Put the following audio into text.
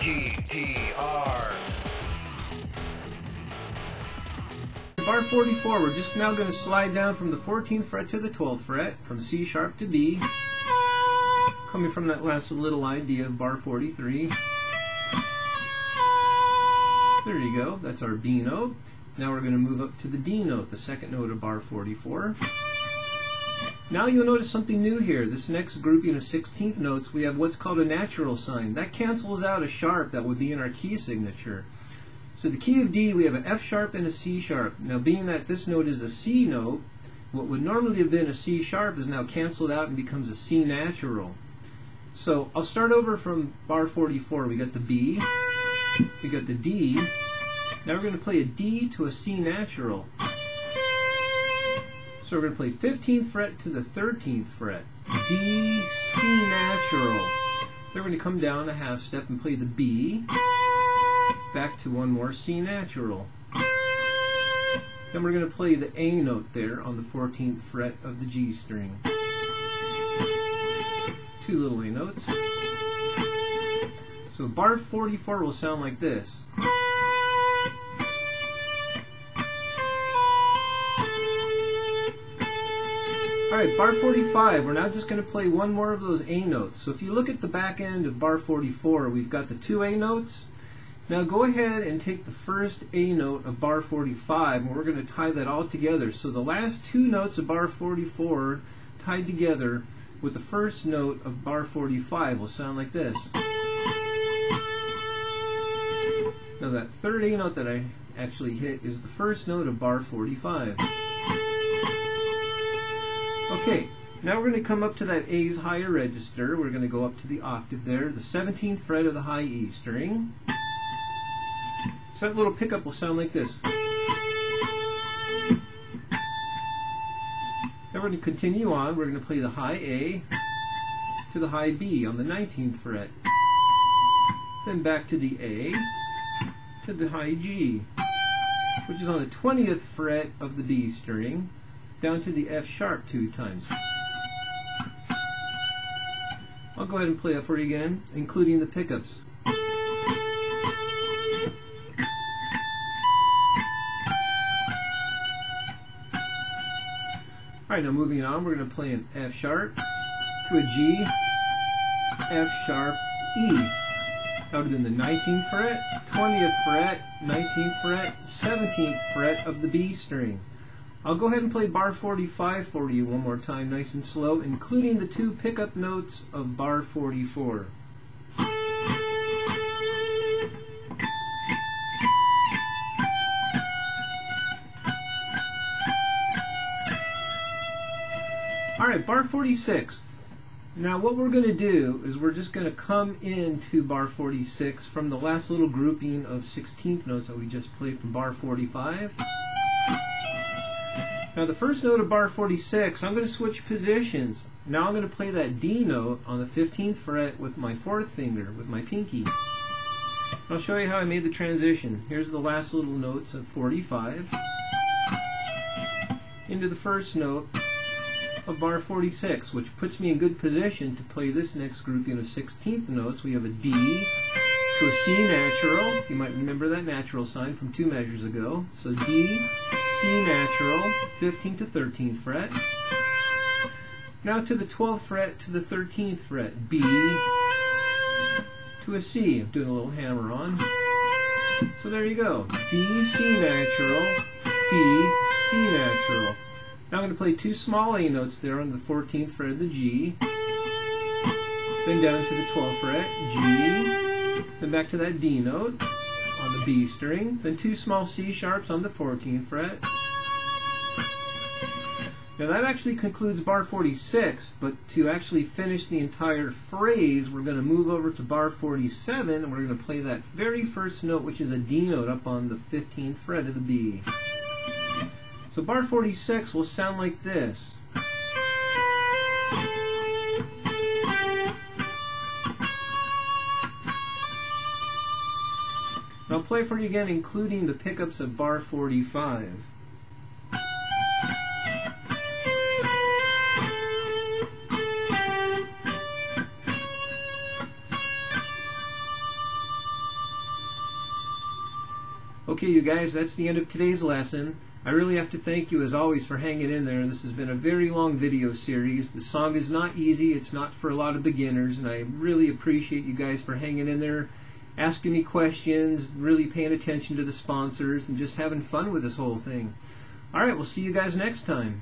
G, T, R. Bar 44, we're just now going to slide down from the 14th fret to the 12th fret, from C sharp to B, coming from that last little idea of bar 43. There you go, that's our B note. Now we're going to move up to the D note, the second note of bar 44. Now you'll notice something new here. This next grouping of 16th notes, we have what's called a natural sign. That cancels out a sharp that would be in our key signature. So the key of D, we have an F sharp and a C sharp. Now being that this note is a C note, what would normally have been a C sharp is now canceled out and becomes a C natural. So I'll start over from bar 44. We got the B, we got the D. Now we're going to play a D to a C natural. So we're going to play 15th fret to the 13th fret. D, C natural. Then we're going to come down a half step and play the B. Back to one more C natural. Then we're going to play the A note there on the 14th fret of the G string. Two little A notes. So bar 44 will sound like this. Alright, bar 45, we're now just going to play one more of those A notes. So if you look at the back end of bar 44, we've got the two A notes. Now go ahead and take the first A note of bar 45, and we're going to tie that all together. So the last two notes of bar 44 tied together with the first note of bar 45 will sound like this. Now that third A note that I actually hit is the first note of bar 45. Okay, now we're going to come up to that A's higher register. We're going to go up to the octave there, the 17th fret of the high E string. So that little pickup will sound like this. Then we're going to continue on. We're going to play the high A to the high B on the 19th fret. Then back to the A to the high G, which is on the 20th fret of the B string, down to the F sharp two times. I'll go ahead and play that for you again, including the pickups. Alright, now moving on, we're going to play an F sharp to a G, F sharp, E. That would have been the 19th fret, 20th fret, 19th fret, 17th fret of the B string. I'll go ahead and play bar 45 for you one more time, nice and slow, including the two pickup notes of bar 44. Alright, bar 46. Now what we're going to do is we're just going to come into bar 46 from the last little grouping of 16th notes that we just played from bar 45. Now the first note of bar 46, I'm going to switch positions. Now I'm going to play that D note on the 15th fret with my fourth finger, with my pinky. I'll show you how I made the transition. Here's the last little notes of 45 into the first note of bar 46, which puts me in good position to play this next grouping of 16th notes. We have a D to a C natural. You might remember that natural sign from 2 measures ago. So D, C natural, 15th to 13th fret. Now to the 12th fret to the 13th fret. B to a C. I'm doing a little hammer on. So there you go. D, C natural, D, C natural. Now I'm going to play two small A notes there on the 14th fret of the G, then down to the 12th fret, G, then back to that D note on the B string, then two small C sharps on the 14th fret. Now that actually concludes bar 46, but to actually finish the entire phrase, we're going to move over to bar 47, and we're going to play that very first note, which is a D note up on the 15th fret of the B. So bar 46 will sound like this. I'll play for you again, including the pickups of bar 45. Okay, you guys, that's the end of today's lesson. I really have to thank you as always for hanging in there. This has been a very long video series. The song is not easy. It's not for a lot of beginners, and I really appreciate you guys for hanging in there, asking me questions, really paying attention to the sponsors, and just having fun with this whole thing. Alright, we'll see you guys next time.